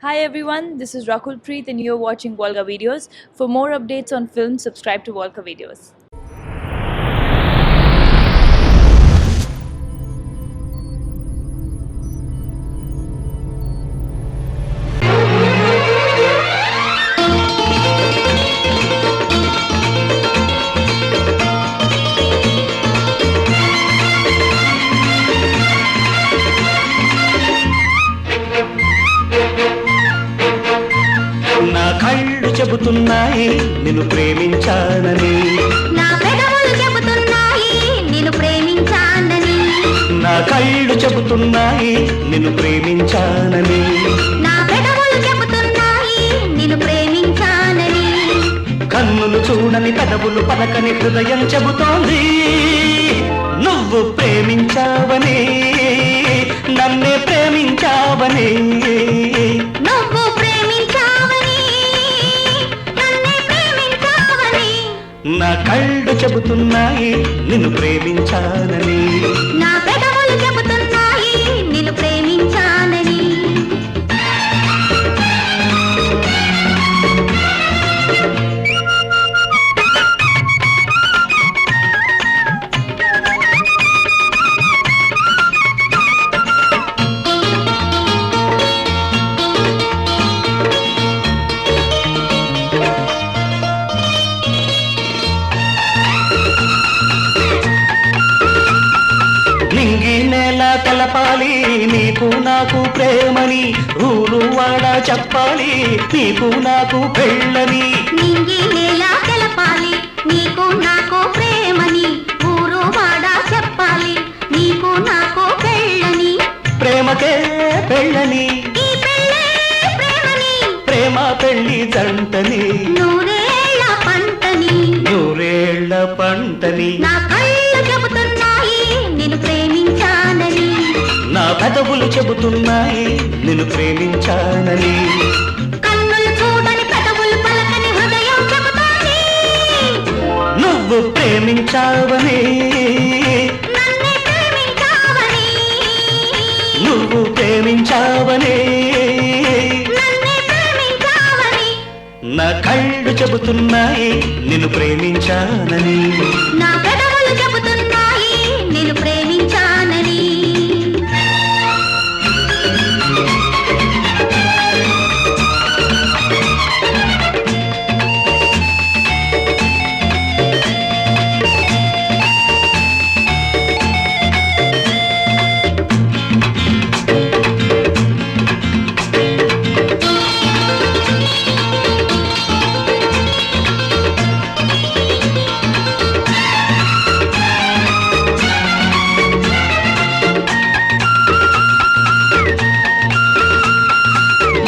Hi everyone, this is Rakul Preet and you're watching Volga Videos. For more updates on film, subscribe to Volga Videos. నా కళ్ళు చెబుతున్నాయి నిన్ను ప్రేమించానని, నా పెదవులు చెబుతున్నాయి నిన్ను ప్రేమించానని, నా కళ్ళు చెబుతున్నాయి నిన్ను ప్రేమించానని, నా పెదవులు చెబుతున్నాయి నిన్ను ప్రేమించానని, కన్నులు చూడని పెదవులు పలకని హృదయం చెబుతోంది నువ్వు ప్రేమించావని, నన్నే ప్రేమించావని, నువ్వు ప్రేమించావని, నన్నే ప్రేమించావని, నా కళ్ళు చెబుతున్నాయి నిన్ను ప్రేమించానని. నా పెదవులు చెబుతున్నాయి నిన్ను ప్రేమించానని. నింగి నేల తెలపాలి నీకు నాకు ప్రేమని, ఊరు వాడ చెప్పాలి నీకు నాకు పెళ్ళని, నింగి నేల తెలపాలి నీకు నాకు ప్రేమని, ఊరు వాడ చెప్పాలి నీకు నాకు పెళ్ళని, ప్రేమకే పెళ్ళని, ఈ పెళ్ళే ప్రేమని, ప్రేమ పెళ్ళి జంటని, నూరేళ్ల పంటని, నూరేళ్ల పంటని, నా కళ్ళు చెబుతున్నాయి నిన్ను ప్రేమించానని, నా పెదవులు చెబుతున్నాయి నిన్ను ప్రేమించానని, కన్నులు చూడని పెదవులు పలకని హృదయం చెబుతాని నువ్వు ప్రేమించావని, నన్నే ప్రేమించావని, నువ్వు ప్రేమించావని, నన్నే ప్రేమించావని, నా కళ్ళు చెబుతున్నాయి నిన్ను ప్రేమించానని, నా పెదవులు చెబుతున్నాయి నిన్ను ప్రేమించానని.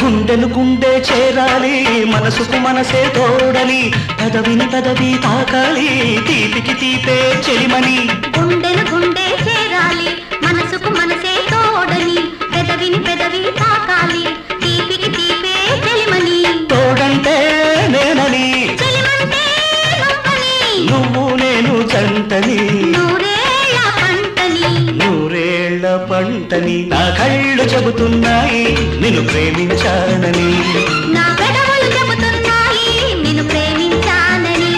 గుండెను గుండె చేరాలి మనసుకు మనసే తోడని, పెదవిని పెదవి తాకాలి తీపికి తీపే చెలిమని, గుండెను గుండె చేరాలి మనసుకు మనసే తోడని, పెదవిని పెదవి తాకాలి తీపికి తీపే చెలిమని, తోడంటే నేనని, చెలిమంటే నువ్వని, నువ్వు నేను జంటని, నూరేళ్ల పంటని, నూరేళ్ల పంటని, నా కళ్ళు చెబుతున్నాయి నిన్ను ప్రేమించానని, నా పెదవులు చెబుతున్నాయి నిన్ను ప్రేమించానని,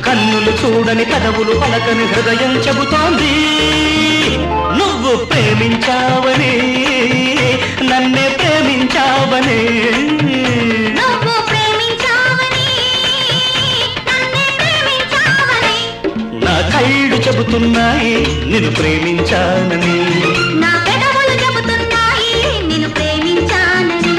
కన్నులు చూడని పెదవులు పలకని హృదయం చెబుతోంది నువ్వు ప్రేమించావని, నన్నే ప్రేమించావని, నువ్వు ప్రేమించావని, నన్నే ప్రేమించావని, నా కళ్ళు చెబుతున్నాయి నిన్ను ప్రేమించానని, నా పెదవులు చెబుతున్నాయి నిన్ను ప్రేమించానని.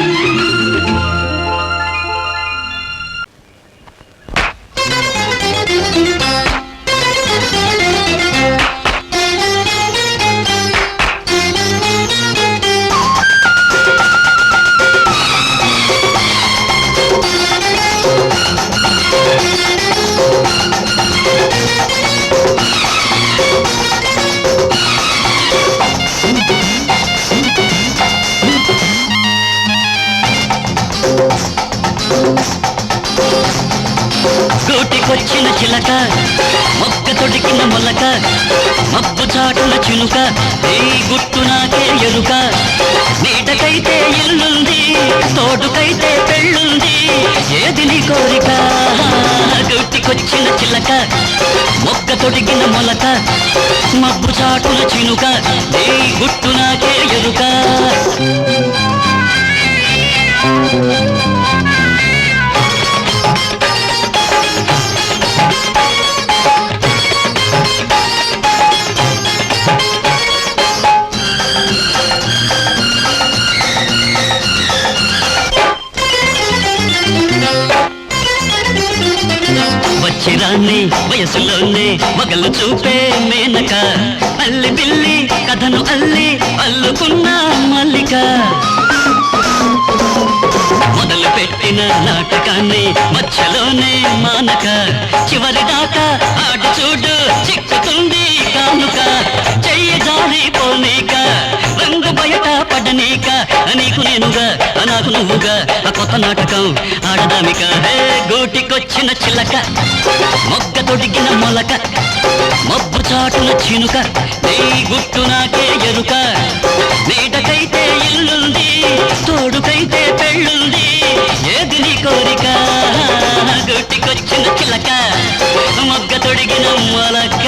గూటికొచ్చిన చిలక మొక్క తొడికిన మొలక మబ్బు చాటున చిలుక ఈ గుట్టు నాకే ఎరుక నీటకైతే ఇల్లుంది తోట తొడిగిన మొలక మబ్బు చాటున చినుక నీ గుట్టు నాకే ఎరుక వచ్చిరాన్ని వయసులోనే మగలు చూపే మేనక అల్లి బిల్లి కథను అల్లి అల్లుకున్న మల్లిక మొదలు పెట్టిన నాటకాన్ని మధ్యలోనే మానక చివరి దాకా ఆడి చూడు చిక్కుతుంది కానుక చెయ్యి జారి పోనీక రంగు బయట పడనీక నీకు నేనుగా నాకు నువ్వుగా ఆ కొత్త నాటకం ఆడదామిక హే గూటికొచ్చిన చిలక మొగ్గ తొడిగిన మొలక మబ్బు చాటున చినుక నీ గుట్టు నాకే ఎరుక నీడకైతే ఇల్లుంది తోడుకైతే పెళ్ళుంది ఏది నీ కోరిక గూటికొచ్చిన చిలక మొగ్గ తొడిగిన మొలక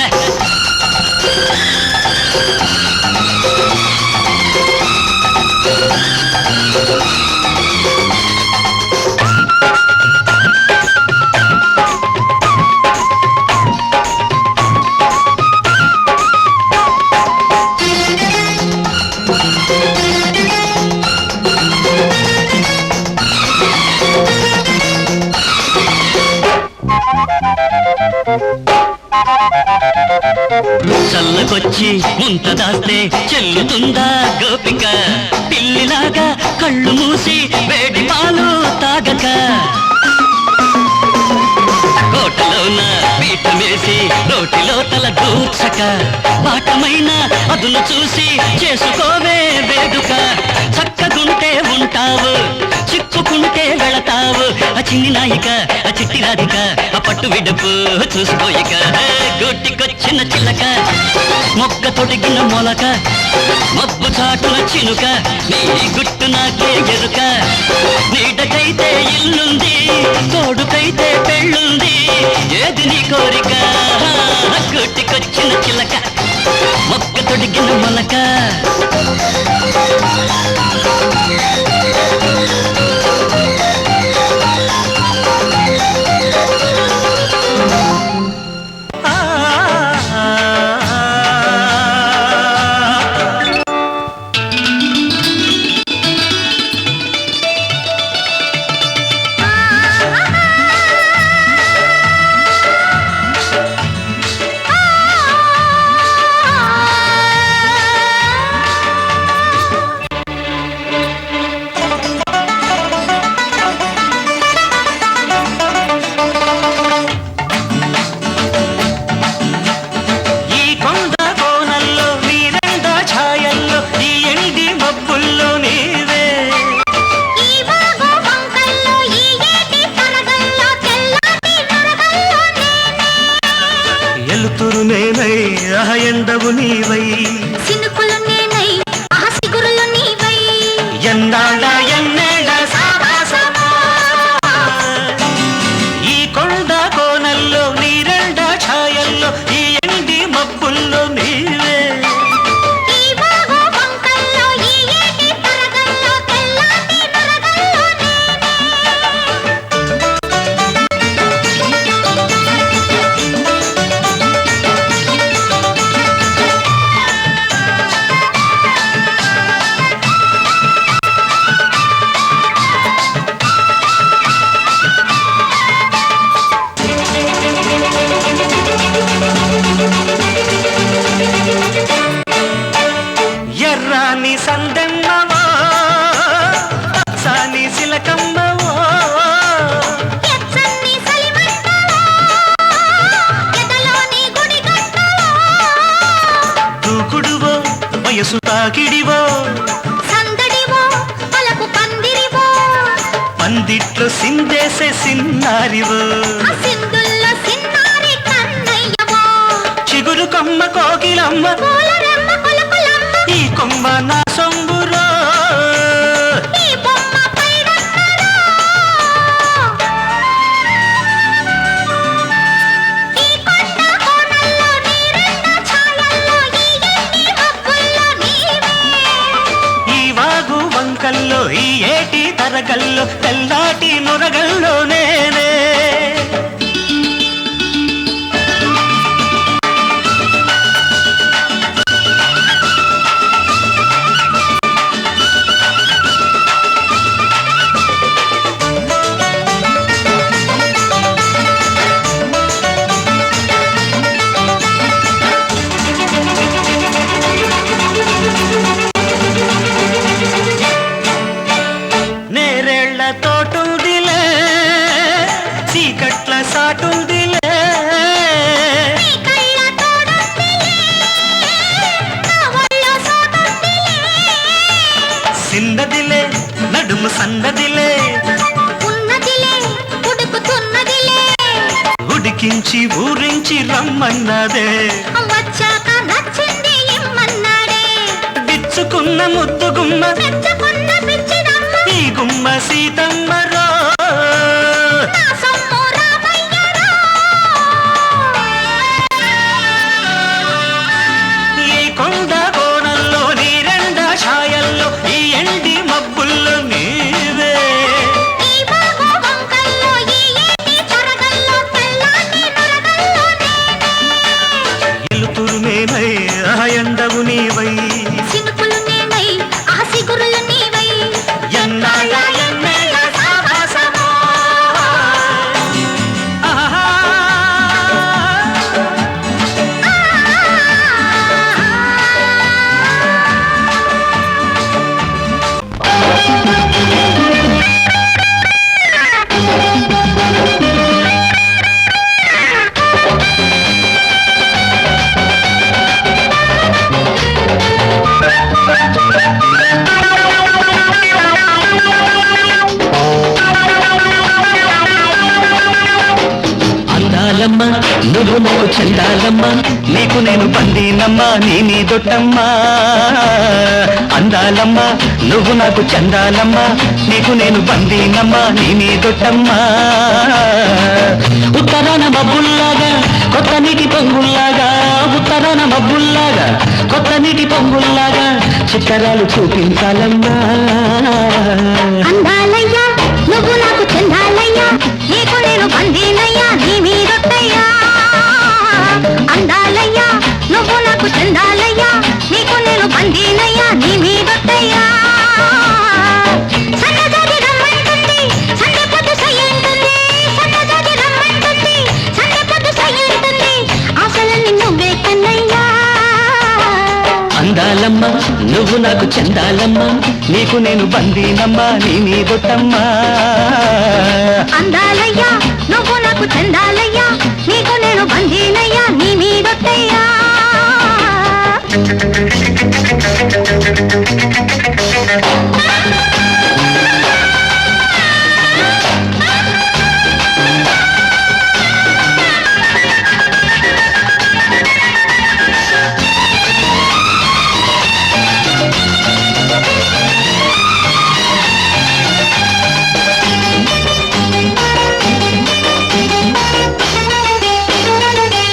చల్లకొచ్చి ముంత దాస్తే చెల్లుతుందా గోపిక పిల్లిలాగా కళ్ళు మూసి వేడి పాలు తాగక కోటలోన పీఠమేసి రోటిలో తల దూర్చక పాఠమైన అదును చూసి చేసుకోవే వేడుక చక్కగుంటే ఉంటావు చిక్కుకుంటే వెళతావు ఆ చిన్ని నాయిక ఆ చిట్టి రాధిక ఆ పట్టు విడుపు చూసుకోయిక గుట్టికొచ్చిన చిల్లక మొక్క తొడిగిన మొలక మబ్బు చాటున చినుక నీ గుట్టు నాకే ఎరుక నీడకైతే ఇల్లుంది తోడుకైతే పెళ్ళుంది ఏది నీ కోరిక గుట్టికొచ్చిన చిలక మొక్క తొడిగిన మొలక ఎండవు నీవై సినుకులు నేనై ఆసిగురులు నీవై ఎన్నాళ్ళ ఎన్నేళ్ళ సావాసమా ఈ కొండ కోనల్లో నీరెండ ఛాయల్లో ఈ ఎండి మబ్బుల్లో నీవే ఈ వాగు వంకల్లో ఈ ఏటి తరగల్లో తెల్లాటి నరగల్లో ఎర్రాని సందెమ్మవో సాని సిలకమ్మవో ఎచ్చని సలిమంటలో ఎదలోని గుడిగంటలో దూకుడువో వయసు తాకిడివో సందడివో పలకు పందిరివో పందిట్లో సిందేసే సిన్నారివో ఆ సింధుల్లో సిన్నారి కన్నయ్యవో చిగురు కొమ్మ కోకిలమ్మ పూలరెమ్మ కొలకులమ్మ ఈ కొమ్మ నా సొంబురో ఈ బొమ్మ పైడన్నరో ఈ కొండ కోనల్లో ఈ ఏటి తరగల్లో తెల్లాటి నొరగల్లో నేనే తోటుందిలే చీకట్ల సాటుందిలే సిన్నదిలే నడుము సన్నదిలే ఉన్నదిలే ఉడుకుతున్నదిలే ఉడికించి ఊరించి రమ్మన్నదే వచ్చాక నచ్చింది ఇమ్మన్నాడే పిచ్చుకున్న ముద్దుగుమ్మ మెచ్చుకున్న పిచ్చిదమ్మ ఈ గుమ్మ సీతమ్మరో నా సొమ్ము రామయ్యరో ఈ కొండ కోణంలో నీరెండ ఛాయల్లో ఈ ఎండి మబ్బుల్లో నీవే ఈ బాగు వంకల్లో ఈ ఏటి తరగల్లో తెల్లాటి నొరగల్లో ఎలుతురు నేనై ఆ ఎండవు నీవై చినుకులు నేనై ఆ సిగురులు నీవై ఎన్నాళ్ళ ఎన్నేళ్ళ సావాసమో ఆహా అందాలమ్మ నువ్వు నాకు చందాలమ్మ నీకు నేను బందీనమ్మ నీ దొట్టమ్మ అందాలమ్మ నువ్వు నాకు చందాలమ్మ నీకు నేను బందీనమ్మ నీ దొట్టమ్మ ఉత్తరాన మబ్బుల్లాగా కొత్త నీటి పొంగుల్లాగా ఉత్తరాన మబ్బుల్లాగా కొత్త నీటి పొంగుల్లాగా చిత్తరాలు చూపించాలమ్మా అందాలయ్యా నువ్వు నాకు చెందాలయ్యా నీకు నేను బందీనయ్యా నీ మీదొట్టయ్యా అందాలయ్యా నువ్వు నాకు చెందాలయ్యా నీకు నేను బందీనయ్యా నీ మీదొట్టయ్యా సన్నజాజి రమ్మంటుంది సండే పొద్దు సయ్యంటుంది సన్నజాజి రమ్మంటుంది సండే పొద్దు సయ్యంటుంది ఆశలన్నీ నువ్వే కన్నయ్యా అందాలమ్మ నువ్వు నాకు చందాలమ్మ నీకు నేను బందీనమ్మ నీ దొట్టమ్మ అందాలయ్యా నువ్వు నాకు చెందాలయ్యా నీకు నేను బందీనయ్యా నీ మీదొట్టయ్యా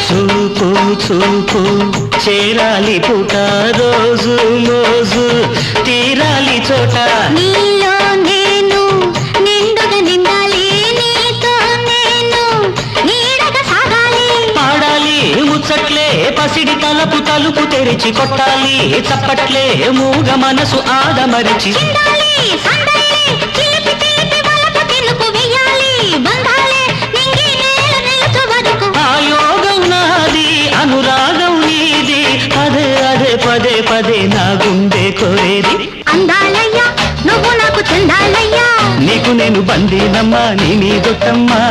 చూపు చూపు చేరాలి పూట రోజు మోజు తీరాలి చోట నీలో నేను నిండుగా నిండాలి నీతో నేను నీడగా సాగాలి పాడాలి ముచ్చట్లే పసిడి తలుపు తలుపు తెరిచి కొట్టాలి చప్పట్లే మూగ మనసు ఆదమరిచి చిండాలి సందడి చిలిపి చిలిపి వలపు తినుకు వెయ్యాలి బంధాలే నింగి నేల నిలుచు వరకు ఆ యోగం నాది అనురాగం నీది అదే అదే పదే పదే నా గుండె కోరేది అందాలయ్యా నువ్వు నాకు చెందాలయ్యా నీకు నేను బందీనమ్మా నీ దొట్టమ్మా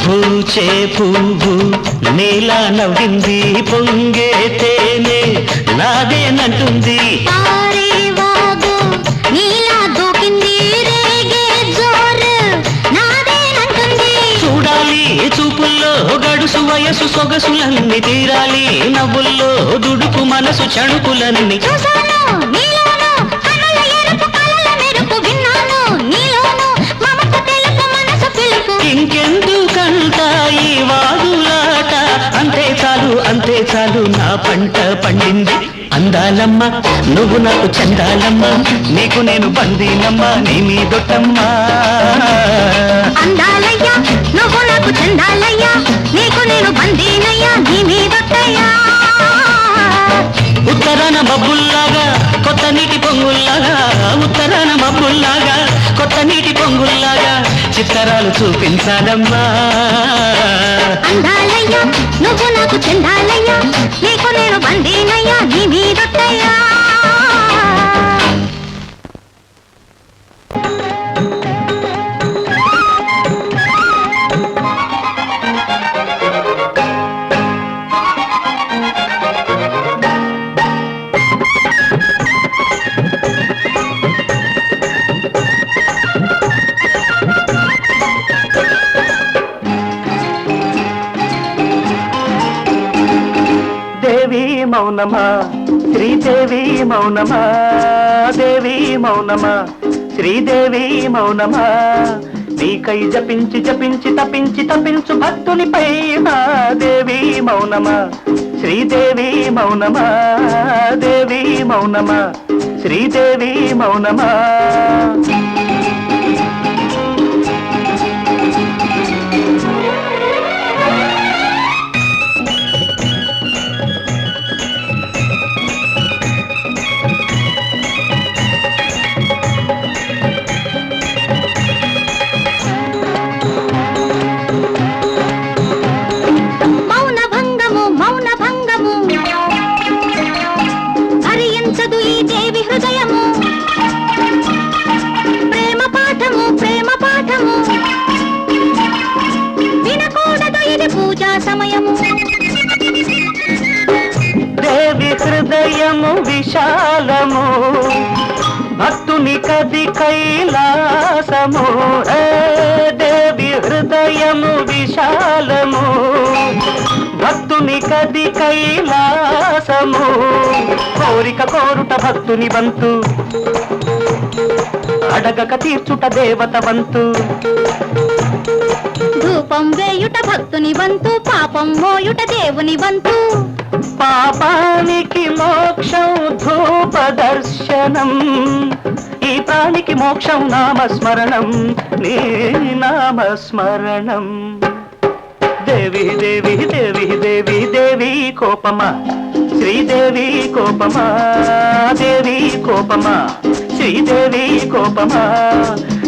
పూచే పువ్వు నీలా నవ్వింది పొంగే తేనె నాదేనంటుంది పారే వాగు సొగసులన్నీ తీరాలి నవ్వుల్లో దుడుకు మనసు చణుకులన్నీ చూశాను నీలోను కనుల ఎరుపు కలల మెరుపు విన్నాను నీలోను మమత తెలుపు మనసు పిలుపు ఇంకెందుకంట ఈ వాదులాట అంతే చాలు నా పంట పండింది అందాలమ్మ నువ్వు నాకు చందాలమ్మ నీకు నేను బందీనమ్మ నీ మీదొట్టమ్మా అందాలయ్యా నువ్వు నాకు చందాలయ్యా నీకు నేను బందీనయ్యా నీ మీదొట్టయ్యా ఉత్తరాన మబ్బుల్లాగా కొత్త నీటి పొంగుల్లాగా ఉత్తరాన మబ్బుల్లాగా కొత్త నీటి పొంగుల్లాగా చిత్తరాలు చూపించాలమ్మా అందాలయ్యా నువ్వు నాకు చందాలయ్యా నీకు నేను బందీనయ్యా నీ మీదొట్టయ్యా దేవి మౌనమా శ్రీదేవి మౌనమా దేవి మౌనమా శ్రీదేవి మౌనమా నీకై జపించి జపించి తపించి తపించు భక్తునిపై దేవి మౌనమా శ్రీదేవి మౌనమా దేవి మౌనమా శ్రీదేవి మౌనమా హరించదు ఈ దేవి హృదయము ప్రేమ పాఠము వినకూడదు ఇది పూజా సమయము దేవి హృదయము విశాలము భక్తుని కది కైలాసము దేవి హృదయము విశాలము భక్తుని కది కైలాసము కోరిక కోరుట భక్తుని వంతు అడగక తీర్చుట దేవత వంతు ధూపం వేయుట భక్తుని వంతు పాపం మోయుట దేవుని వంతు పాపానికి మోక్షం ధూప దర్శనం ఈ ప్రాణికి మోక్షం నామస్మరణం నీ నామస్మరణం దేవి దేవి దేవి దేవి దేవి కోపమా శ్రీదేవి కోపమా దేవి కోపమా శ్రీదేవి కోపమా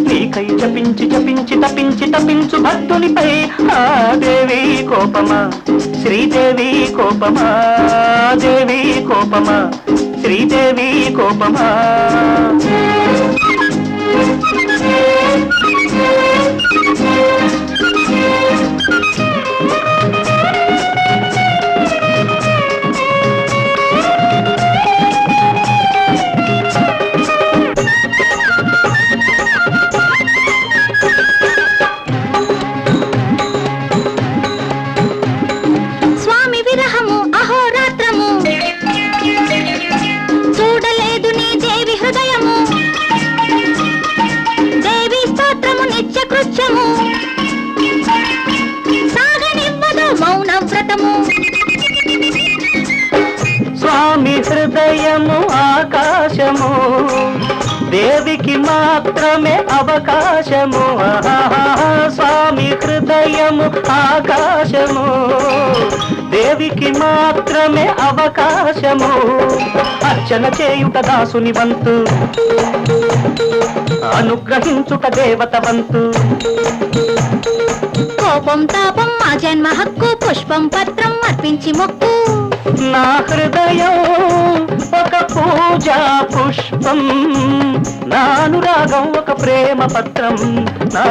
నీకై జపించి జపించి తపించి తపించు భక్తునిపై దేవి కోపమా శ్రీదేవి కోపమా దేవి కోపమా శ్రీదేవి కోపమా స్వామి విరహము అహోరాత్రము చూడలేదు నీ దేవి హృదయము దేవి స్తోత్రము నిత్య కృత్యము సాగనివ్వదు మౌన వ్రతము స్వామి హృదయము ఆకాశము దేవికి మాత్రమే అవకాశము స్వామి హృదయము ఆకాశము దేవికి మాత్రమే అవకాశము అర్చన చేయుట దాసుని వంతు అనుగ్రహించుట దేవత వంతు కోపం తాపం మా జన్మ హక్కు పుష్పం పత్రం అర్పించి మొక్కు నా హృదయం ఒక పూజా పుష్పం నా అనురాగం ఒక ప్రేమ పత్రం నా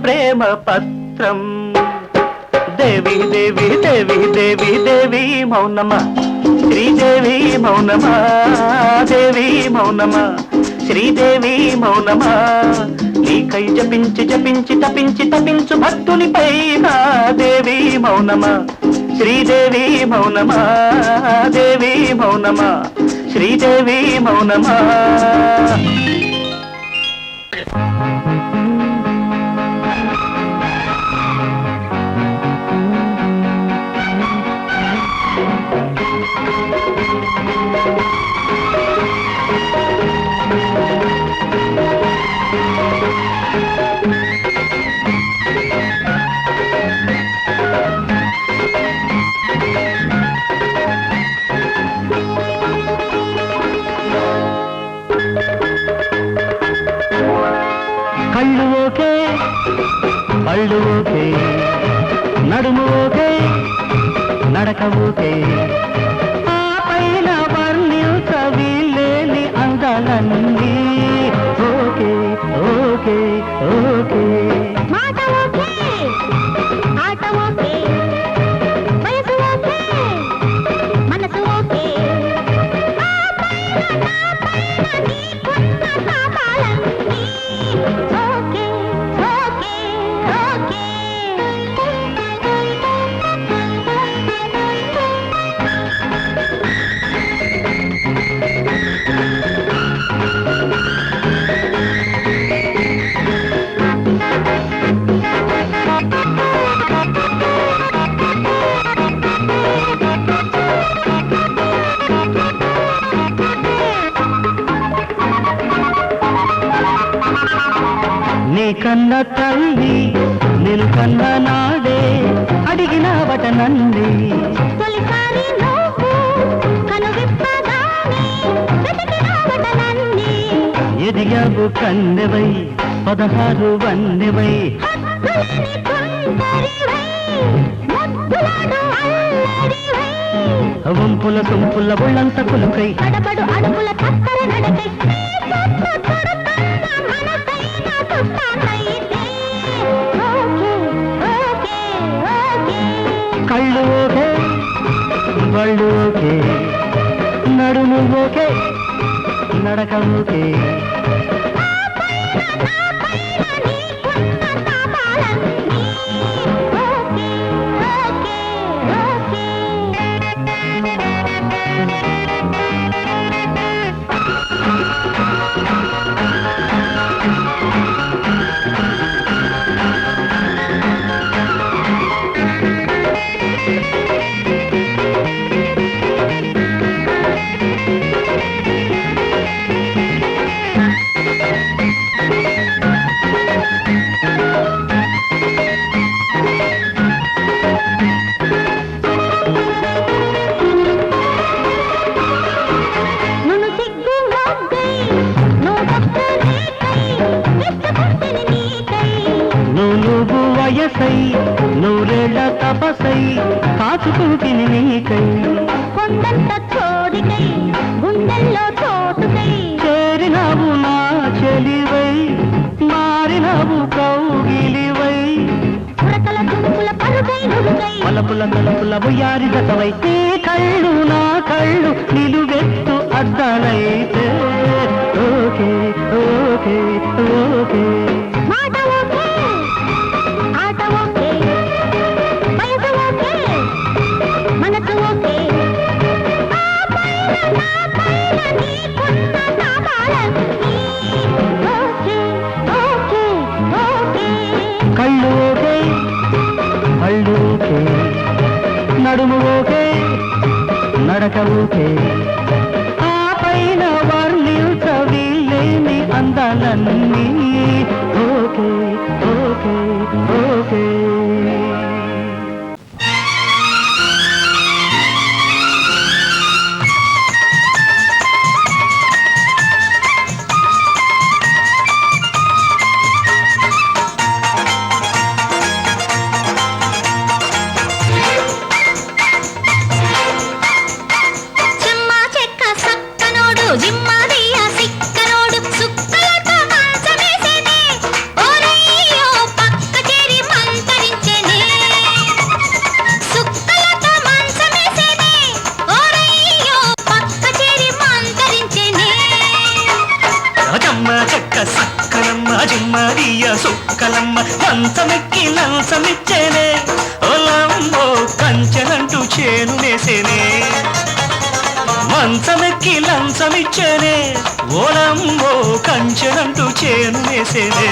ప్రేమ పత్రం దేవి దేవి దేవి దేవి దేవి మౌనమా శ్రీదేవి మౌనమా దేవి మౌనమా శ్రీదేవి మౌనమా నీకై జపించి జపించి తపించి తపించు భక్తునిపై దేవి మౌనమా శ్రీదేవి మౌనమా దేవి మౌనమా శ్రీదేవి మౌనమా కళ్ళు ఓకే పళ్ళు ఓకే నడుము ఓకే నడక ఓకే ఆ పైన వర్ణించ వీలేని అందాలన్నీ ఓకే ఓకే ఓకే మాట ఓకే ఆట ఓకే వయసు ఓకే మనసు ఓకే ఆ పైన నా పైన నీకున్న పాపాలన్నీ ఓకే ఓకే ఓకే నీ కన్న తల్లి నేను కన్న నాడే అడిగినావట నన్ను తొలిసారి నువ్వు కనువిప్పగానే వెతికినావట నన్నే ఎదిగావు కన్నెవై 16 వన్నెవై హద్దులేని తుంటరివై ముద్దులాడు అల్లరివై వంపుల సొంపుల ఒళ్ళంత పులుకై తడబడు అడుగుల చక్కర నడకై నీ చుట్టూ చుడుతున్న మనసైన తుఫానైతే ఓకే ఓకే ఓకే కళ్ళు ఓకే బళ్ళు ఓకే నడుము ఓకే నడక ఓకే నా పైన నీకున్న పాపాలన్నీ ఓకే ఓకే ఓకే నును సిగ్గు మొగ్గై నువ్వొక్క రేకై విచ్చుకుంటిని నీకై నువ్వు వయసై నూరేళ్ల తపసై కాచుకుంటిని నీకై కొండంత చోడికై గుండెల్లో చోటుకై చేరినావు నా చెలివై మారినావు కౌగిలివై ఉరకల దుంపుల పరుగై నురుగై పలపుల తలపుల బుయ్యారి దశవై నీ కళ్ళు నా కళ్ళు నిలువెత్తు అద్దాలైతే ఓకే ఓకే ఓకే మాట ఓకే ఆట ఓకే వయసు ఓకే మనసు ఓకే ఆ పైన నా పైన నీకున్న పాపాలన్నీ ఓకే ఓకే ఓకే కళ్ళు ఓకే పళ్ళు ఓకే నడుము ఓకే నడక ఓకే ఆ పైన వర్ణించ వీలేని అందాలన్నీ ఓకే ఓకే ఓకే చెమ్మా చెక్క సక్కనోడు జిమ్మదియ సిక్కనోడు సుక్కలతో మంచమేసేనే ఓరయ్యో పక్క చేరి మంతరించెనే సుక్కలతో మంచమేసేనే ఓరయ్యో పక్క చేరి మంతరించెనే రాజమ్మ చెక్క సక్కలమ్మ జిమ్మదియ సుక్కలమ్మ మంచమెక్కి లంచమిచ్చేనే ఓ ఓలంబో కంచెనంటూ చేను నేసేనే మంచమెక్కి లంచమిచ్చేనే ఓలంబో కంచెనంటూ చేను నేసేనే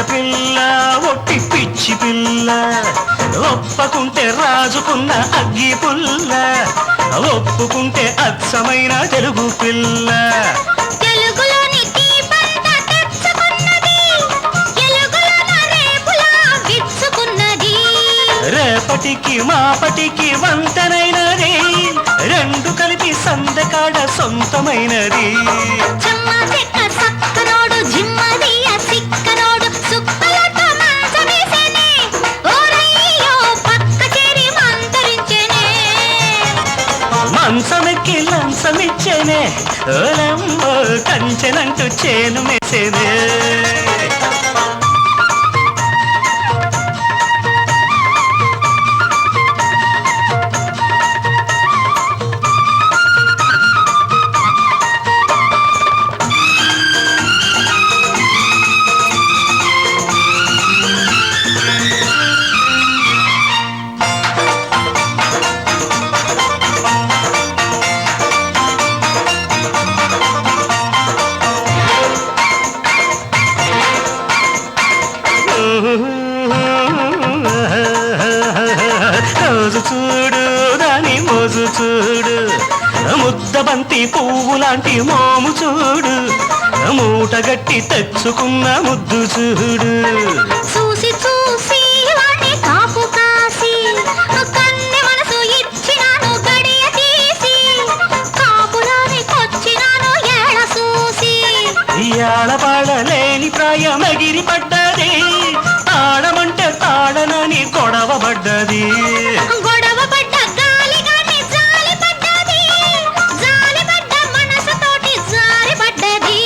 పిల్ల ఒట్టి పిచ్చి పిల్ల ఒప్పకుంటే రాజుకున్న అగ్గి పుల్ల ఒప్పుకుంటే అచ్చమైన తెలుగు పిల్ల తెలుగులోని దీపంతా తెచ్చుకున్నది తెలుగులోన రేపులా విచ్చుకున్నది రేపటికి మాపటికి వంతనైనది రెండు కలిపి సందకాడ సొంతమైనది చెమ్మ చెక్క సక్కనోడు జిమ్మదియ సిక్కనోడు సుక్కలతో మంచమేసేనే ఓరయ్యో పక్క చేరి మంతరించేనే మంచమెక్కి లంచమిచ్చేనే ఓలంబో కంచెనంటూ చేను మేసేనే రోజు చూడు దాని మోజు చూడు ముద్దబంతి పువ్వు లాంటి మోము చూడు మూటగట్టి తెచ్చుకున్న ముద్దు చూడు చూసి చూసి వాణ్ణి కాపు కాసి కన్నె మనసు ఇచ్చినాను గడియ తీసి కాపురాని కొచ్చినాను ఏళ చూసి ఏళపాడలేని ప్రాయం ఎగిరి పడ్డది తాడమంటే తాడనని గొడవబడ్డది గొడవ పడ్డ గాలి గాని జాలి పడ్డది జాలి పడ్డ మనసుతోటి జారి పడ్డది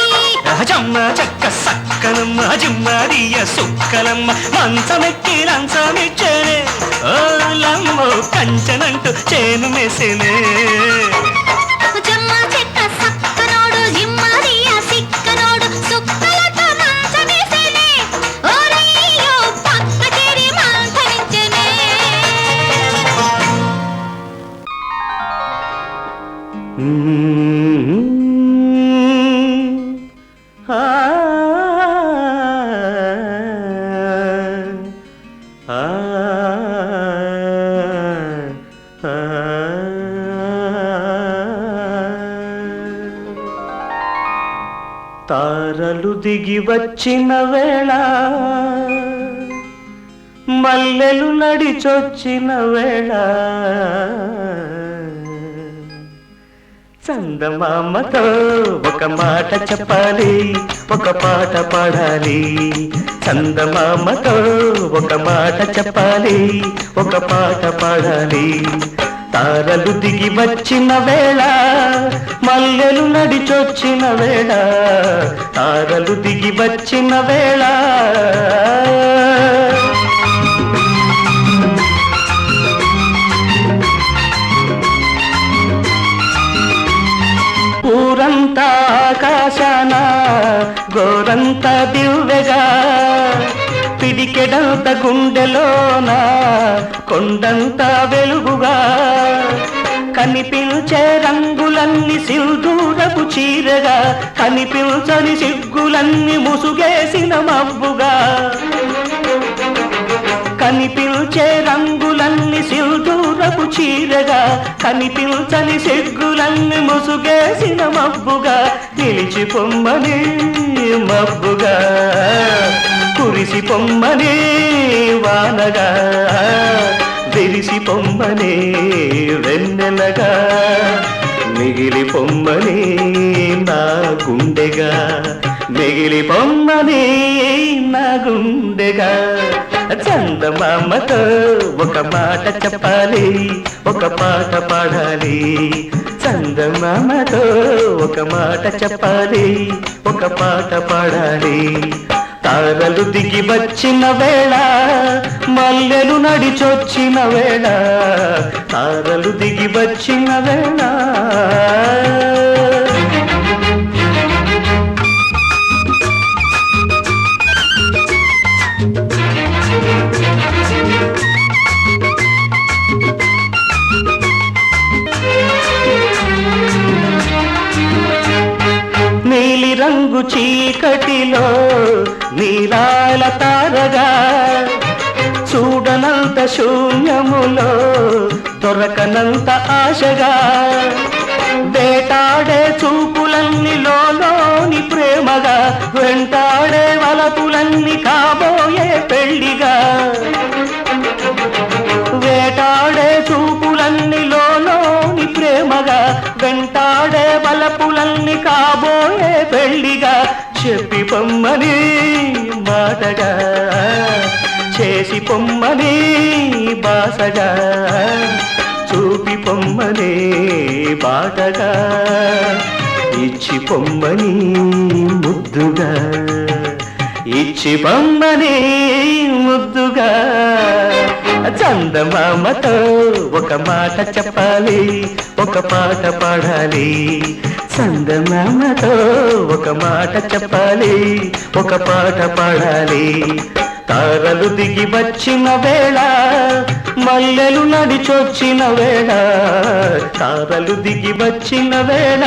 జమ్మ చెక్క సక్కనమ్మ జిమ్మదియ సుక్కలమ్మ మంచమెక్కి లంచమిచ్చేనే ఓలమ్మో కంచెనంటూ చేను మెసేనే చెమ్మ చెక్క సక్కనోడు జిమ్మదియ సిక్కనోడు సుక్కలతో మంచమేసేనే ఓరయ్యో పక్క చేరి మంతరించెనే తారలు దిగి వచ్చిన వేళ మల్లెలు నడిచొచ్చిన వేళ చందమామతో ఒక మాట చెప్పాలి ఒక పాట పాడాలి చందమామతో ఒక మాట చెప్పాలి ఒక పాట పాడాలి తారలు దిగి వచ్చిన వేళ మల్లెలు నడిచొచ్చిన వేళ తారలు దిగి వచ్చిన వేళ ఊరంతా ఆకాశాన గోరంతా దివ్వెగా పిడికెడంత గుండెలోన కొండంత వెలుగుగా కనిపించే రంగులన్నీ సింధూరపు చీరగా కనిపించని సిగ్గులన్నీ ముసుగేసిన మబ్బుగా కనిపించే రంగులన్నీ సింధూరపు చీరగా కనిపించని సిగ్గులన్నీ ముసుగేసిన మబ్బుగా నిలిచి పొమ్మని మబ్బుగా కురిసి పొమ్మని వానగా విరిసి పొమ్మని వెన్నెలగా మిగిలి పొమ్మని నా గుండెగా మిగిలి పొమ్మని నా గుండెగా చందమామతో ఒక మాట చెప్పాలి ఒక పాట పాడాలి చందమామతో ఒక మాట చెప్పాలి ఒక పాట పాడాలి తారలు దిగి వచ్చిన వేళ మల్లెలు నడిచొచ్చిన వేళ తారలు దిగి వచ్చిన వేళ నీలి రంగు చీకటిలో నీలాల తారగా చూడనంత శూన్యములో దొరకనంత ఆశగా వేటాడే చూపులన్నీ లోని ప్రేమగా వెంటాడే వలపులన్నీ కాబోయే పెళ్లిగా వేటాడే చూపులన్నీ లోని ప్రేమగా వెంటాడే వలపులన్నీ కాబోయే పెళ్లిగా చెప్పి పొమ్మని మాటగా చేసి పొమ్మని బాసగా చూపి పొమ్మని బాటగా ఇచ్చి పొమ్మని ముద్దుగా ఇచ్చి పొమ్మని ముద్దుగా చందమామతో ఒక మాట చెప్పాలి ఒక పాట పాడాలి చందమామతో ఒక మాట చెప్పాలి ఒక పాట పాడాలి తారలు దిగి వచ్చిన వేళ మల్లెలు నడిచొచ్చిన వేళ తారలు దిగి వచ్చిన వేళ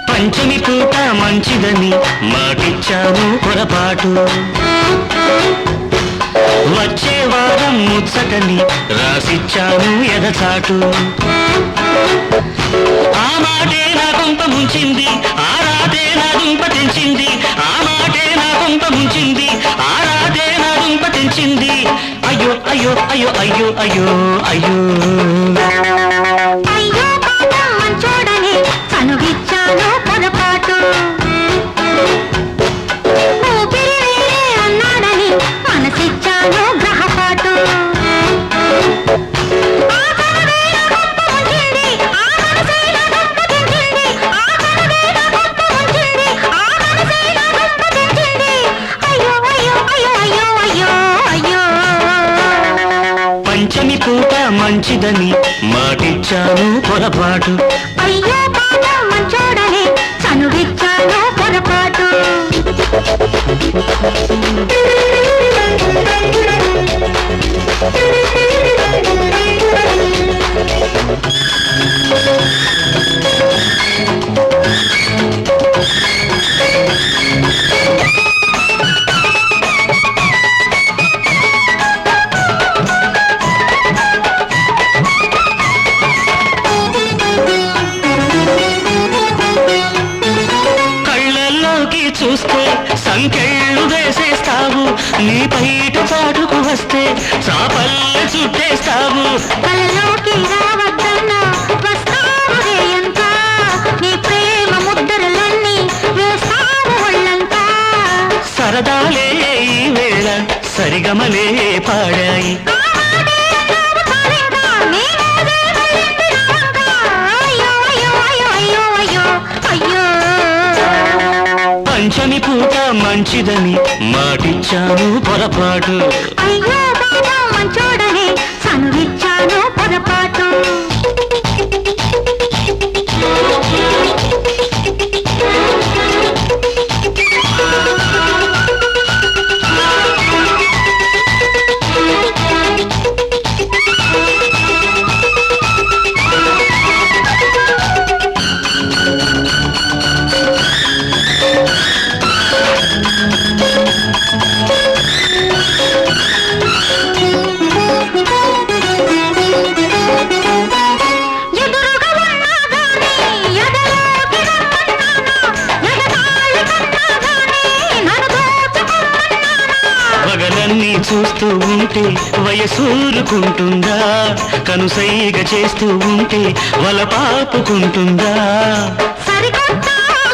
పంచమి పూట మంచిదని మాటిచ్చాను పొరపాటు వచ్చే వారం ముచ్చటని రాసిచ్చాను ఎదచాటు ఆ మాటే నా కొంప ముంచింది ఆ రాతే నా దుంప తెంచింది ఆ మాటే నా కొంప ముంచింది ఆ రాతే నా దుంప తెంచింది అయ్యో అయ్యో అయ్యో అయ్యో అయ్యో అయ్యో అయ్యో పాపం మంచోడని కనుగిచ్చాను పొరపాటు ఊపిరి వేరే అన్నాడని మనసిచ్చాను గ్రహపాటు ఆ కనువే నా కొంప ముంచింది ఆ మనసే నా దుంప తెంచింది ఆ కనువే నా కొంప ముంచింది ఆ మనసే నా దుంప తెంచింది అయ్యో అయ్యో అయ్యో అయ్యో అయ్యో అయ్యో పంచమి పూట మంచిదని మాటిచ్చాను పొరపాటు అయ్యో పాపం మంచోడని చనువిచ్చాను పొరపాటు కళ్ళల్లోకి చూస్తే సంకెళ్ళు వేసేస్తావు నీ బయట చాటుకు వస్తే చాపల్లె చుట్టేస్తావు కలలోకి రావద్దన్నా వస్తావు రేయంత నీ ప్రేమ ముద్దరలన్నీ వేస్తావు ఒళ్ళంతా సరదాలే ఈ వేళ సరిగమలే పాడాయి పంచమి పూట మంచిదని మాటిచ్చాను పొరపాటు అయ్యో బాబా మంచోడని చనువిచ్చాను పొరపాటు చూస్తూ ఉంటే వయసూరుకుంటుందా కనుసైగ చేస్తూ ఉంటే వల పాపుకుంటుందా సరికొత్త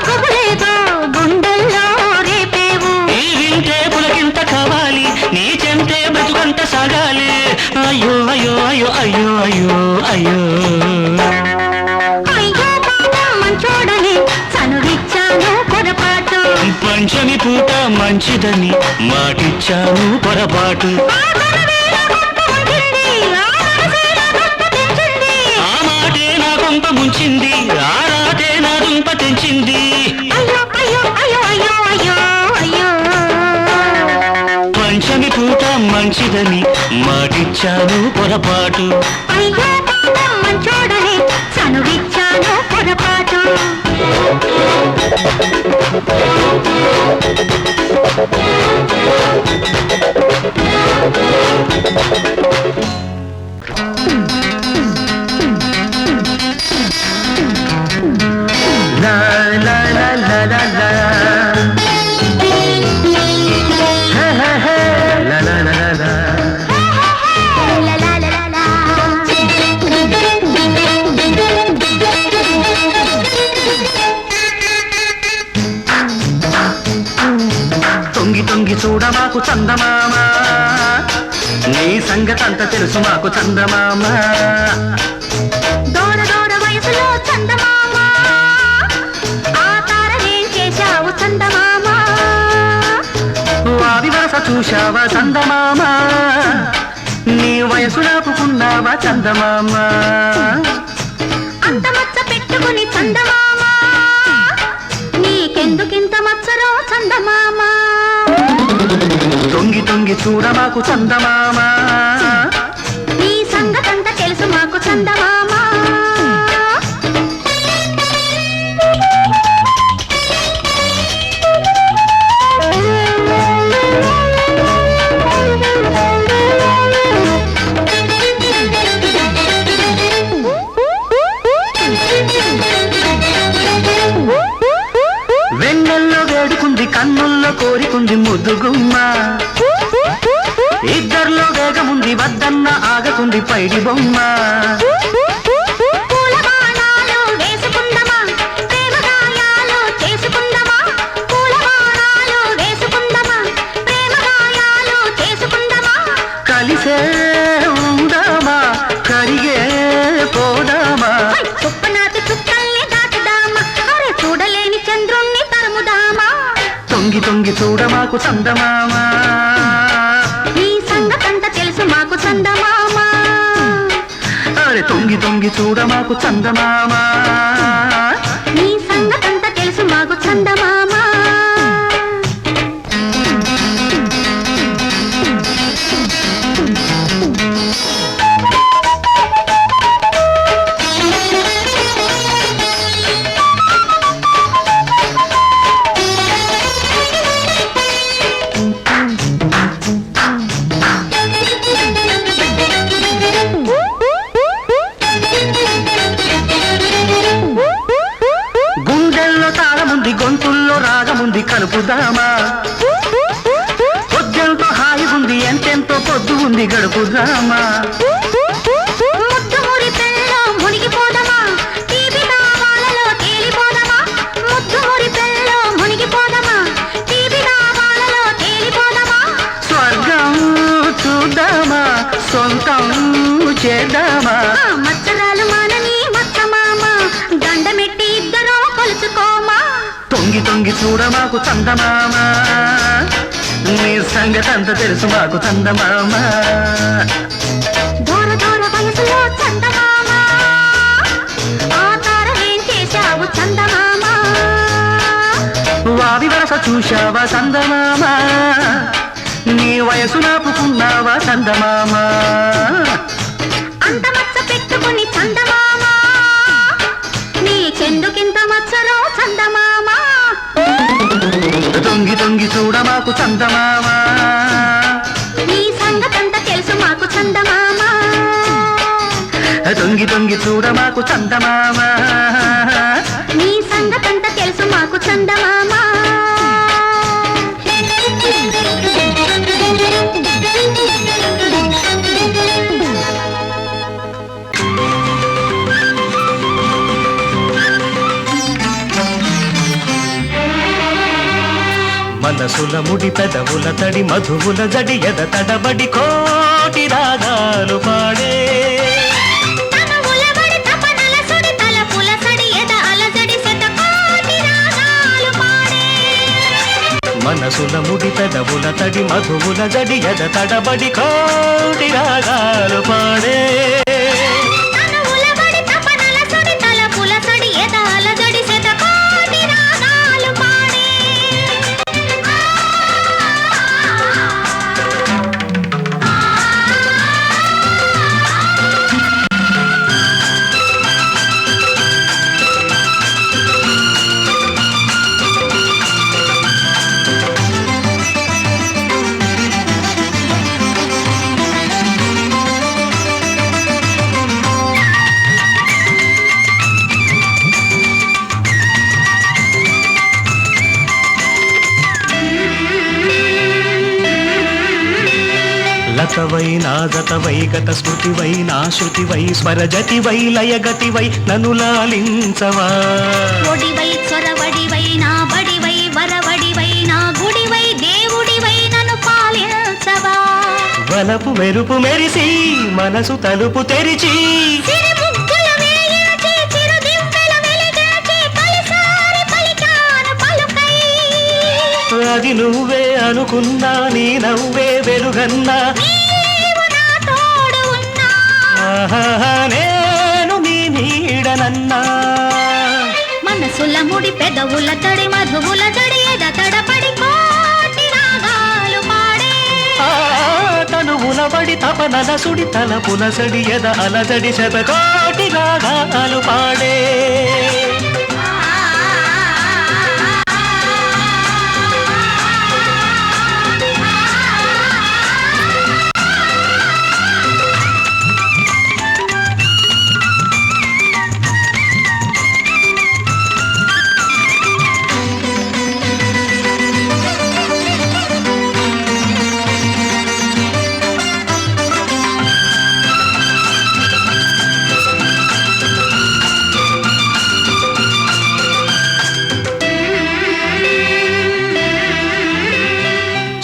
గుబులేదో గుండెల్లో రేపేవు ఈ వింటే పులకింత కావాలి నీ చెంతే బ్రతుకంత సాగాలి అయ్యో అయ్యో అయ్యో అయ్యో అయ్యో అయ్యో అయ్యో బాబా మంచోడని చనువిచ్చాను పొరపాటు పంచమి పూట మంచిదని మాటిచ్చాను పొరపాటు ఆ మాటే నా కొంప ముంచింది ఆ రాతే నా దుంప తెంచింది పంచమి పూట మంచిదని మాటిచ్చాను పొరపాటు అయ్యో బాబా మంచోడని చనువిచ్చాను పొరపాటు La la la la la la. Hey hey hey. La la la la la. La la la la la. తొంగి తొంగి చూడ మాకు చందమామ నీ సంగతంతా తెలుసు మాకు చందమామ దూర దూర వయసులో చందమామ ఆ తారనేం చేశావు చందమామ వావి వరస చూశావా చందమామ నీ వయసు నాపుకున్నావా చందమామ అంత మచ్చ పెట్టుకుని చందమామ నీకెందుకింత మచ్చరో చందమామ తొంగి తొంగి చూడ మాకు చందమామ నీ సంగతంతా తెలుసు మాకు చందమామ వెన్నెల్లో వేడుకుంది కన్నుల్లో కోరికుంది ముద్దుగుమ్మ ఇద్దర్లో వేగముంది వద్దన్న ఆగకుంది పైడి బొమ్మ పూల బాణాలు వేసుకుందమా ప్రేమ గాయాలు చేసుకుందమా పూల బాణాలు వేసుకుందమా ప్రేమ గాయాలు చేసుకుందమా కలిసే ఉందామా కరిగే పోదామా చుప్పనాటి చుక్కల్ని దాటుదామా అరే చూడలేని చంద్రుణ్ణి తరుముదామా తొంగి తొంగి చూడ మాకు చందమామ నీ సంగతంతా తెలుసు మాకు చందమామ అరే తొంగి తొంగి చూడ మాకు చందమామ నీ సంగతంతా తెలుసు మాకు చందమామ గుండెల్లో తాళముంది గొంతుల్లో రాగముంది కలుపుదామా పొద్దెంతో హాయి ఉంది ఎంతెంతో పొద్దు ఉంది గడుపుదామా ముద్దు మురిపెల్లో మునిగిపోదమా తీపి దావాలలో తేలిపోదమా ముద్దు మురిపెల్లో మునిగిపోదమా తీపి దావాలలో తేలిపోదమా స్వర్గం చూద్దామా సొంతం చేద్దామా ఆ మచ్చరాలు మానని మచ్చమామ దండమెట్టి ఇద్దరూ కొలుచుకోమా తొంగి తొంగి చూడ మాకు చందమామ నీ సంగతంతా తెలుసు మాకు చందమామ దూర దూర వయసులో చందమామ ఆ తారనేం చేశావు చందమామ వావి వరస చూశావా చందమామ నీ వయసు నాపుకున్నావా చందమామ అంత మచ్చ పెట్టుకుని చందమామ నీకెందుకింత మచ్చరో చందమామ తొంగి తొంగి చూడ మాకు చందమామ నీ సంగతంతా తెలుసు మాకు చందమామ తొంగి తొంగి చూడ మాకు చందమామ నీ సంగతంతా తెలుసు మాకు చందమామ మనసుల ముడి పెదవుల తడి మధువుల జడి ఎద తడబడి కోటి రాగాలు పాడే తనువుల బడి తపనల సుడి తలపుల సడి ఎద అలజడి శతకోటి రాగాలు పాడే మనసుల ముడి పెదవుల తడి మధువుల జడి ఎద తడబడి కోటి రాగాలు పాడే తనువుల బడి తపనల సుడి తలపుల సడి ఎద అలజడి శతకోటి రాగాలు పాడే లతవై నాదతవై గత స్మృతివై నా శృతివై స్వరజతివై లయగతివై నన్ను లాలించవా ఒడివై చొరవడివై నా బడివై వరవడివై నా గుడివై దేవుడివై నన్ను పాలించవా వలపు మెరుపు మెరిసి మనసు తలుపు తెరిచి సిరిముగ్గుల వేయించి చిరుదివ్వెల వెలిగించి పలిసారి పలికాను పలుకై అది నువ్వే అనుకున్నా నీ నవ్వే వెలుగన్నా నీవు నా తోడు ఉన్నా ఆహాహా, నేను నీ నీడనన్నా మనసుల ముడి పెదవుల తడి మధువుల జడి ఎద తడపడి కోటి రాగాలు పాడే ఆ, తనువుల బడి తపనల సుడి తలపుల సడి ఎద అలజడి శతకోటి రాగాలు పాడే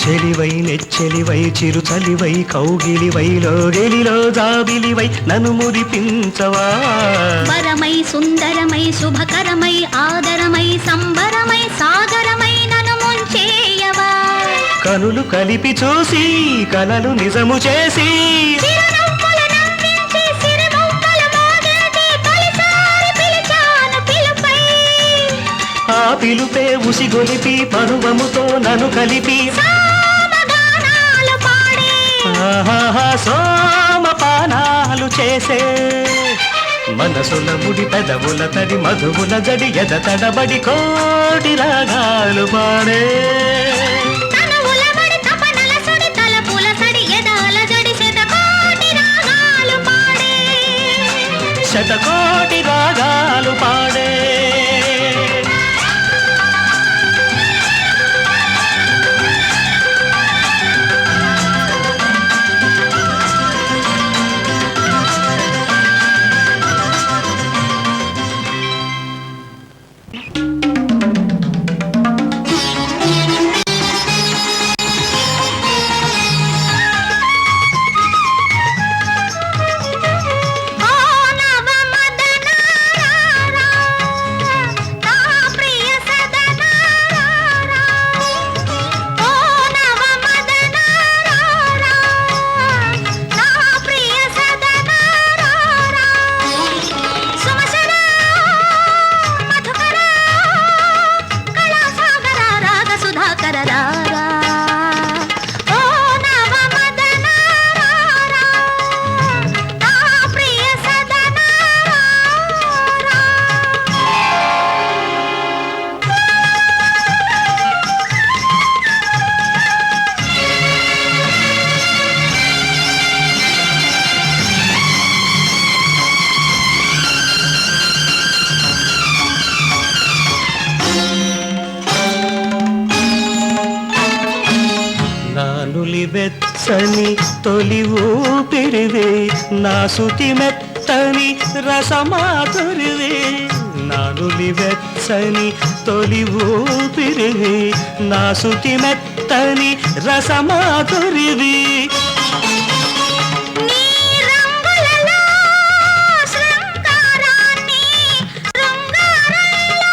చెలివై నెచ్చెలివై చిరుచలివై కౌగిలివై లోగెలిలో జాబిలివై నన్ను మురిపించవా వరమై సుందరమై శుభకరమై ఆదరమై సంబరమై సాగరమై నన్ను ముంచేయవా కనులు కలిపి చూసి కలలు నిజము చేసి చిరునవ్వుల నవ్వించి సిరిమౌవల మోగించి తొలిసారి పిలిచాను పిలుపై ఆ పిలుపే ఉసిగొలిపి పరువముతో నన్ను కలిపి సామగానాలు పాడే ఆహాహా, సోమపానాలు చేసే మనసుల ముడి పెదవుల తడి మధువుల జడి ఎద తడబడి కోటి రాగాలు పాడే తనువుల బడి తపనల సుడి తలపుల సడి ఎద అలజడి శతకోటి రాగాలు పాడే శతకోటి రాగాలు పాడే ఓ నవ మదన రారా నా ప్రియ సదన రారా ఓ నవ మదన రారా నా ప్రియ సదన రారా సుమసర మధుకర కళాసాగర రాగ సుధాకర రారా ఓ నవ మదన రారా నా ప్రియ సదన రారా నానులి వెచ్చని తొలి ఊపిరివే నా సుతి మెత్తని రసమాధురివే నానులి వెచ్చని తొలి ఊపిరి నా సుతి మెత్తని రసమాధురివి నీ రంగులలో శృంగారాన్ని శృంగారంలో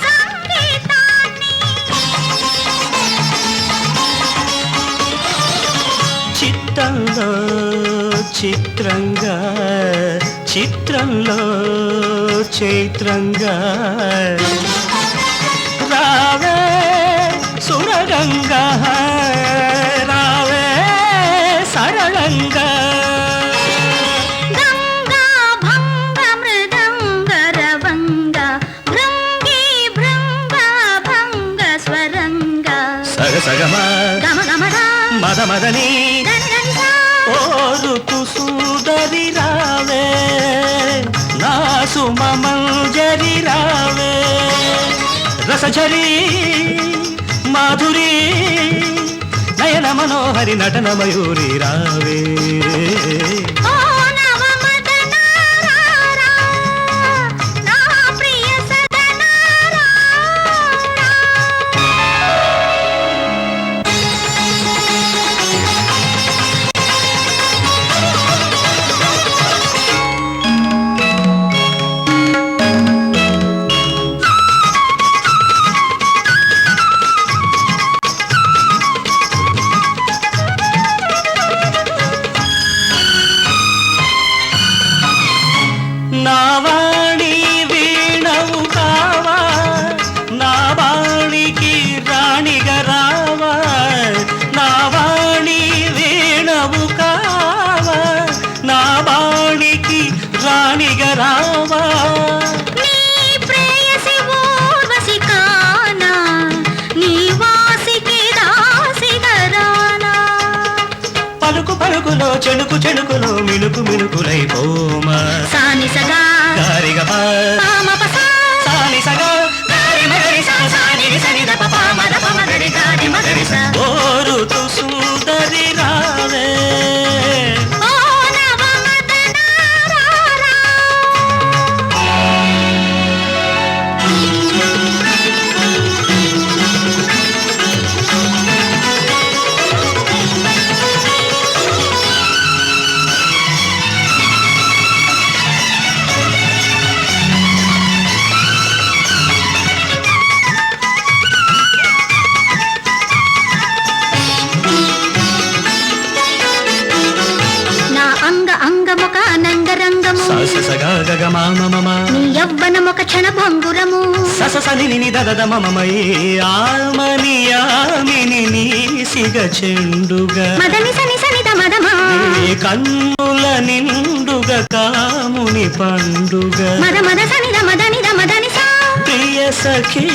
సంగీతాన్ని చిత్తంలో చిత్రంగా చిత్రంలో చైత్రంగా రావే సురగంగా రావే సరళంగా గంగా భంగ మృదంగ రవంగ భృంగి భృంగ భంగ స్వరంగ సగసగమ గమ గమద మద మదని దని దని సా ఓ ఋతు సుందరి రావే నా సుమమంజరి రావే రసఝరి మాధురి నయన మనోహరి నటన మయూరి రావే ఓ నవ మదన రారా నా ప్రియ సదన రారా నా వాణి వీణవు కావా నా వాణికి రాణిగా రావా నా వాణి వీణవు కావా నా వాణికి రాణిగా రావా నీ ప్రేయసి ఊర్వశి కానా నీ వాసికి దాసిగా రానా పలుకు పలుకులో చెణుకు చెణుకులో మిణుకు మిణుకులై పోమా సాని సగా గారిగ పామ పసా సాని సగా గారి మగరి సా సాని రి సని ద ప ప మ ద ప మ గరి గారి మగరి సా ఓ ఋతు సుందరి రావే ఓ నవ మదన రారా నా అంగ అంగముక నంగరంగము స సగ గగ మామ నీ యవ్వనముక క్షణ భంగురము సస సని ని దద మమమై ఆమని యామిని నీ సిగ చెండుగా మదని సని సని ద మదమా నీ కన్నుల నిండుగా కాముని పండుగ మద మద సని ద మదని ద మదని సా ప్రియ సఖీ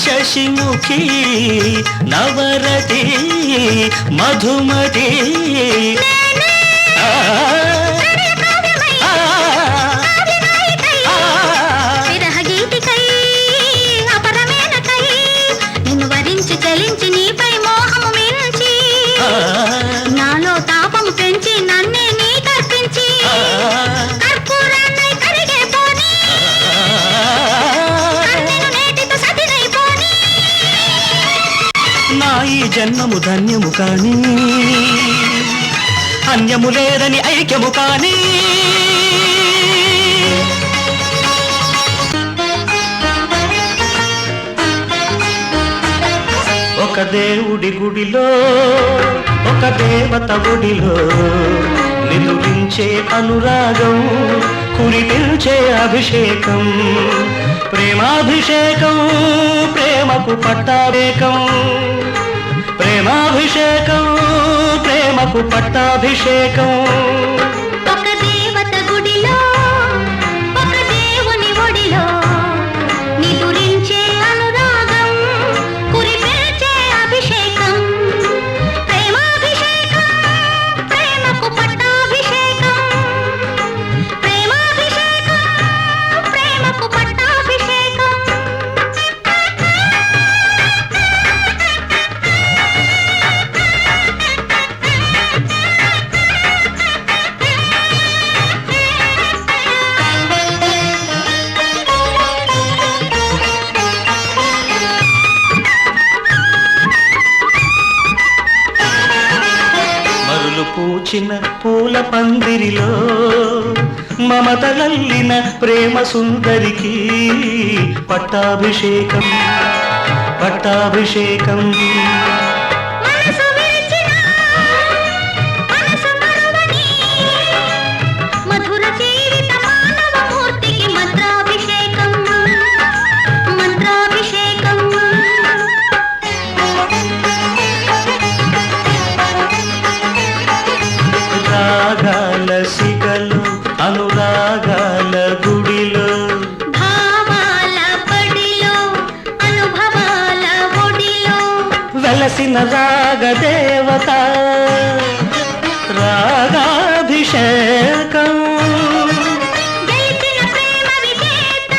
శశిముఖి నవరతి మధుమతి ఆ, ఆ, ఆ, విరహ గీతికై అపరమేనకై నిన్ను వరించి చలించి నీపై మోహము మిల్చి ఆ, నాలో తాపము పెంచి నన్నే నీ కర్పించి కర్పూరాన్నై కరిగే పోని కన్నెను నేటితో సతినై పోని నా ఈ జన్మము ధన్యము కాని అన్యము లేదని ఐక్యము కాని ఒక దేవుడి గుడిలో ఒక దేవత గుడిలో నిలువించే అనురాగం కురిపించే అభిషేకం ప్రేమాభిషేకం ప్రేమకు పట్టాభిషేకం ప్రేమాభిషేకం ప్రేమకు పట్టాభిషేకం ఒక దేవత గుడిలో ఒక దేవుని ఒడిలో నిదురించే అనురాగం కురిపించే అభిషేకం ప్రేమాభిషేకం ప్రేమకు పట్టాభిషేకం ప్రేమాభిషేకం ప్రేమకు పట్టాభిషేకం విచ్చిన పూల పందిరిలో మమతలల్లిన ప్రేమ సుందరికి పట్టాభిషేకం పట్టాభిషేకం. మనసు విరిచిన మనసు మరువని మధుర జీవిత మానవ మూర్తికి మంత్రాభిషేకం మంత్రాభిషేకం. రాగాల సిగలు అనురాగాల గుడిలో భావాల బడిలో అనుభవాల ఒడిలో వెలసిన రాగదేవత రాగాభిషేకం. గెలిచిన ప్రేమ విజేత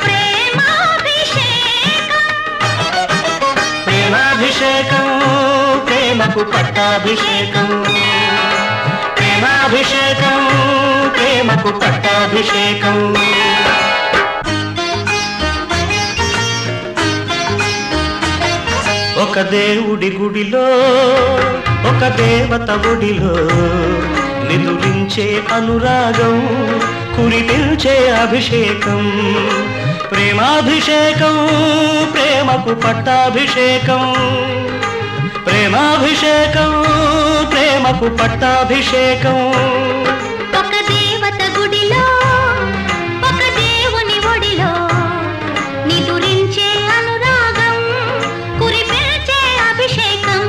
ప్రేమాభిషేకం. ప్రేమాభిషేకం ప్రేమకు పట్టాభిషేకం. ప్రేమాభిషేకం ప్రేమకు పట్టాభిషేకం. ఒక దేవుడి గుడిలో ఒక దేవత ఒడిలో నిదురించే అనురాగం కురిపించే అభిషేకం. ప్రేమాభిషేకం ప్రేమకు పట్టాభిషేకం. ప్రేమాభిషేకం ప్రేమకు పట్టాభిషేకం. ఒక దేవత గుడిలో ఒక దేవుని ఒడిలో నిదురించే అనురాగం కురిపించే అభిషేకం.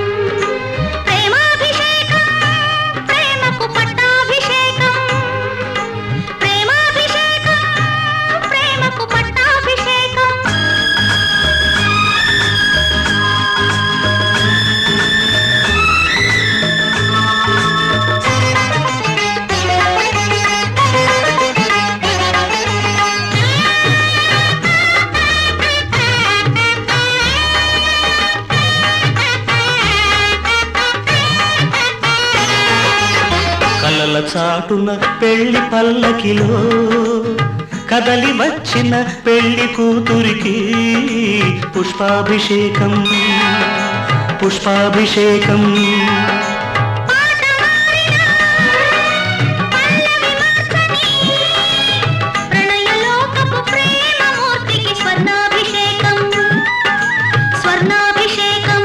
ప్రేమాభిషేకం ప్రేమకు పట్టాభిషేకం. ప్రేమాభిషేకం ప్రేమకు పట్టాభిషేకం. కలల చాటున పెళ్లి పల్లకిలో కదలి వచ్చిన పెళ్లి కూతురికి పుష్పాభిషేకం పుష్పాభిషేకం. ప్రణయలోకపు ప్రేమమూర్తికి స్వర్ణాభిషేకం స్వర్ణాభిషేకం.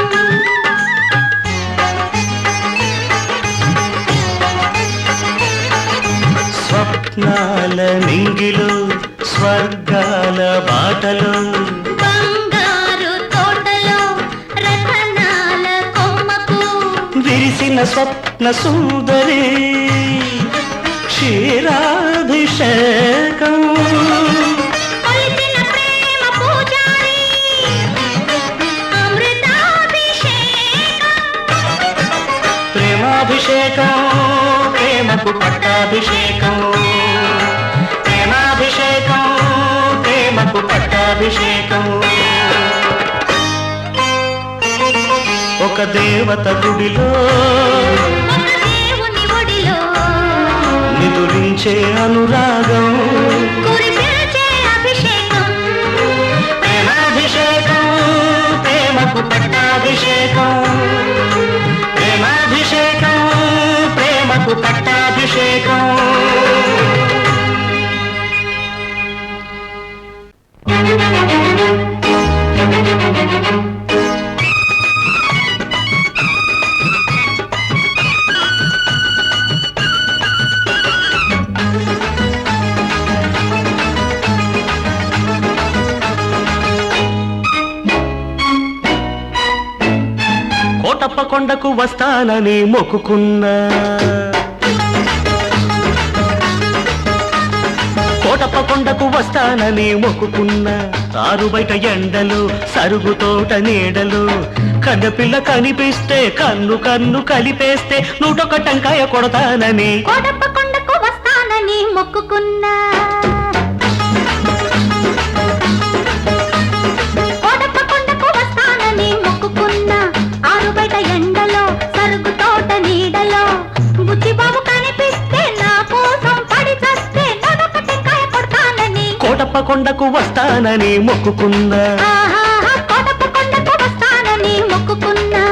స్వప్నాల నింగిలో స్వర్గాల బాటలో బంగారు తోటలో రతనాల కొమ్మకు విరిసిన స్వప్న సుందరి క్షీరాభిషేకం. కొలిచిన ప్రేమ పూజారి అమృతాభిషేకం. ప్రేమాభిషేకం ప్రేమకు పట్టాభిషేకం. ప్రేమాభిషేకం ప్రేమకు పట్టాభిషేకం. ఒక దేవత గుడిలో ఒక దేవుని ఒడిలో నిదురించే అనురాగం కురిపించే అభిషేకం. ప్రేమాభిషేకం ప్రేమకు పట్టాభిషేకం. ప్రేమాభిషేకం ప్రేమకు పట్టాభిషేకం. కోటప్ప కొండకు వస్తానని మొక్కుకున్నా కోటప్ప కొండకు వస్తానని మొక్కుకున్నా ఆరు బయట ఎండలు సరుగు తోట నీడలు కన్నపిల్ల కనిపిస్తే కన్ను కన్ను కలిపేస్తే 101 టంకాయ కొడతానని కోటప్ప కొండకు వస్తానని మొక్కుకున్నా. కోటప్ప కొండకు వస్తానని మొక్కుకున్నా. ఆరు బయట ఎండలో సరుకు తోట నీడలో బుచ్చిబాబు కనిపిస్తే నా కోసం పడి చస్తే 101 టెంకాయ కొడతానని కోటప్ప కొండకు వస్తానని మొక్కుకున్నా. ఆహాహా, కోటప్ప కొండకు వస్తానని మొక్కుకున్నా.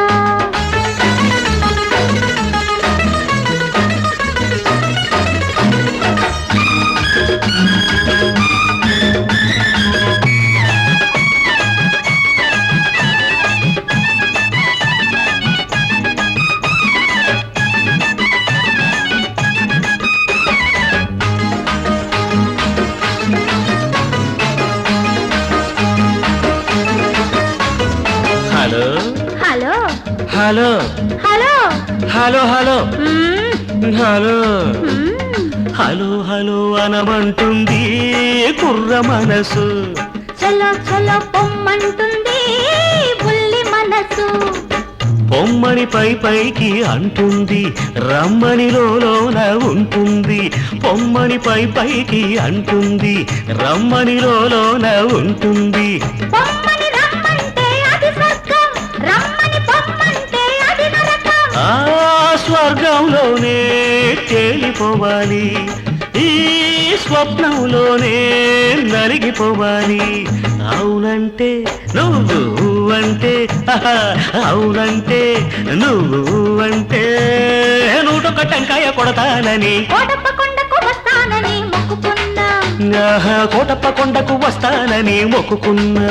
Hello hello hello hello hello మ్మ్. హలో హలో అనమంటుంది కుర్ర మనసు చలో చలో పొమ్మంటుంది బుల్లి మనసు పొమ్మని పైకి అంటుంది రమ్మని లోన ఉంటుంది పొమ్మని పైకి అంటుంది రమ్మని లోన ఉంటుంది పొమ్మని రమ్మంటే అది స్వర్గం రమ్మని పొమ్మంటే అది నరకం ఆ స్వర్గంలోనే తేలిపోవాలి ఈ స్వప్నంలోనే నలిగిపోవాలి అవునంటే నువ్వు అంటే అవునంటే నువ్వు అంటే 101 టెంకాయ కొడతానని కోటప్ప కొండకు వస్తానని మొక్కుకున్నా కోటప్ప కొండకు వస్తానని మొక్కుకున్నా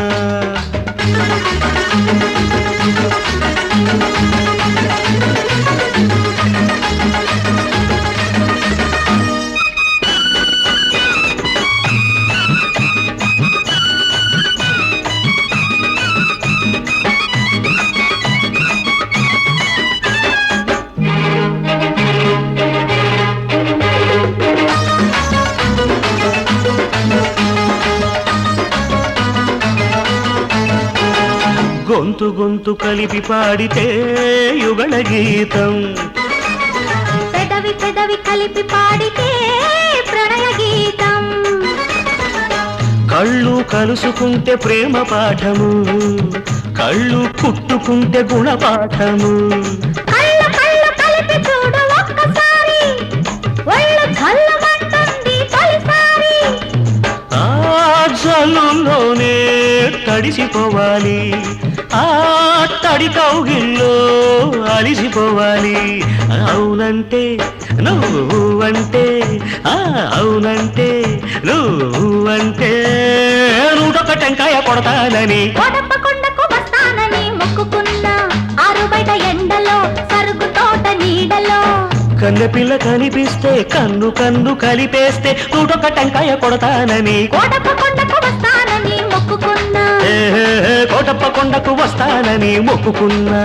గొంతు గొంతు కలిపి పాడితే యుగళ గీతం పెదవి పెదవి కలిపి పాడితే ప్రణయ గీతం కళ్ళు కలుసుకుంటే ప్రేమ పాఠము కళ్ళు కుట్టుకుంటే గుణపాఠము కళ్ళు కళ్ళు కలిపి చూడు ఒక్కసారి ఒళ్ళు చల్లమంటుంది తొలిసారి ఆ జల్లులోనే తడిసిపోవాలి ఆ తడి కౌగిల్లో అలిసిపోవాలి అవునంటే నువ్వు అంటే అవునంటే నువ్వు అంటే 101 టెంకాయ కొడతానని కోటప్ప కొండకు వస్తానని మొక్కుకున్నా ఆరు బయట ఎండలో సరుకు తోట నీడలో కన్నెపిల్ల కనిపిస్తే కన్ను కన్ను కలిపేస్తే 101 టెంకాయ కొడతానని కోటప్ప కొండకు వస్తానని మొక్కుకున్నా కోటప్ప కొండకు వస్తానని మొక్కుకున్నా